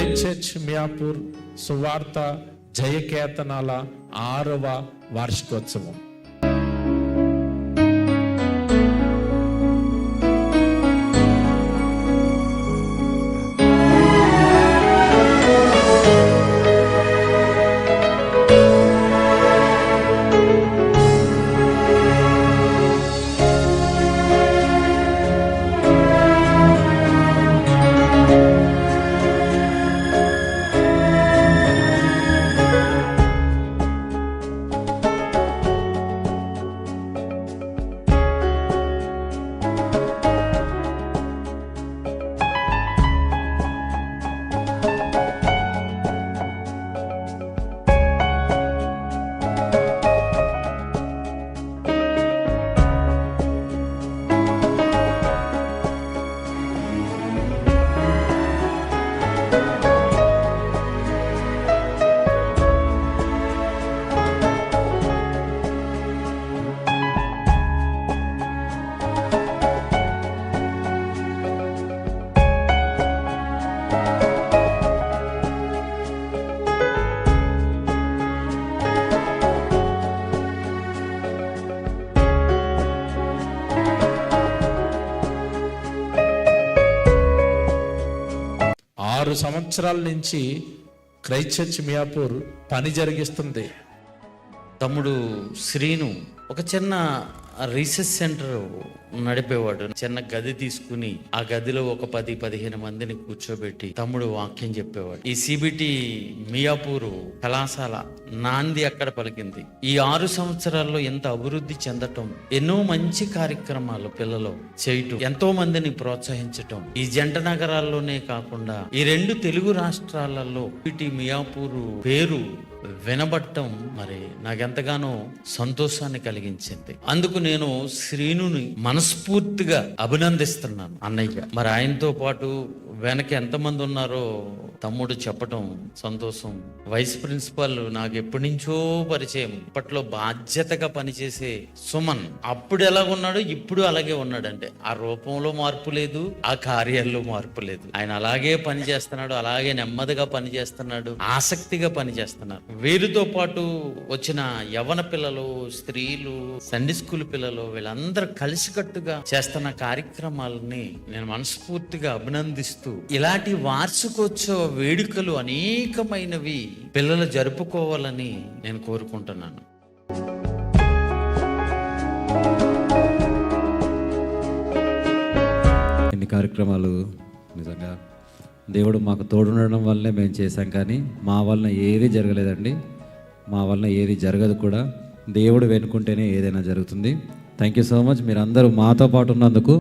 Christ church Miyapur సువార్త జయకేతనాల 6వ వార్షికోత్సవం. ఆరు సంవత్సరాల నుంచి క్రైస్ట్ చర్చ్ మియాపూర్ పని జరిగిస్తుంది. తమ్ముడు శ్రీను ఒక చిన్న రీసెర్చ్ సెంటర్ నడిపేవాడు. చిన్న గది తీసుకుని ఆ గదిలో ఒక 10-15 మందిని కూర్చోబెట్టి తమ్ముడు వాక్యం చెప్పేవాడు. ఈ సిబిటి మియాపూరు కళాశాల నాంది అక్కడ పలికింది. ఈ 6 సంవత్సరాల్లో ఎంత అభివృద్ధి చెందటం, ఎన్నో మంచి కార్యక్రమాలు పిల్లలు చేయటం, ఎంతో మందిని ప్రోత్సహించటం, ఈ జంట నగరాల్లోనే కాకుండా ఈ 2 తెలుగు రాష్ట్రాలలో సిబిటి మియాపూరు పేరు వినబట్టం మరి నాకెంతగానో సంతోషాన్ని కలిగించింది. అందుకు నేను శ్రీనుని మనస్ఫూర్తిగా అభినందిస్తున్నాను అన్నయ్య. మరి ఆయనతో పాటు వెనక ఎంతమంది ఉన్నారో తమ్ముడు చెప్పటం సంతోషం. వైస్ ప్రిన్సిపల్ నాకు ఎప్పటి నుంచో పరిచయం. ఇప్పట్లో బాధ్యతగా పనిచేసే సుమన్ అప్పుడు ఎలాగున్నాడో ఇప్పుడు అలాగే ఉన్నాడంటే ఆ రూపంలో మార్పు లేదు, ఆ కార్యాల్లో మార్పు లేదు. ఆయన అలాగే పని చేస్తున్నాడు, అలాగే నెమ్మదిగా పని చేస్తున్నాడు, ఆసక్తిగా పని చేస్తున్నారు. వీరితో పాటు వచ్చిన యవ్వన పిల్లలు, స్త్రీలు, సండే స్కూల్ పిల్లలు వీళ్ళందరూ కలిసికట్టుగా చేస్తున్న కార్యక్రమాలని నేను మనస్ఫూర్తిగా అభినందిస్తూ ఇలాంటి వార్షికోత్సవ వేడుకలు అనేకమైనవి పిల్లలు జరుపుకోవాలని నేను కోరుకుంటున్నాను. ఇన్ని కార్యక్రమాలు నిజంగా దేవుడు మాకు తోడుండడం వల్లే మేము చేశాం, కానీ మా వలన ఏది జరగలేదండి. మా వలన ఏది జరగదు కూడా. దేవుడు వెనుకుంటేనే ఏదైనా జరుగుతుంది. Thank you so much. మీరందరూ మాతో పాటు ఉన్నందుకు.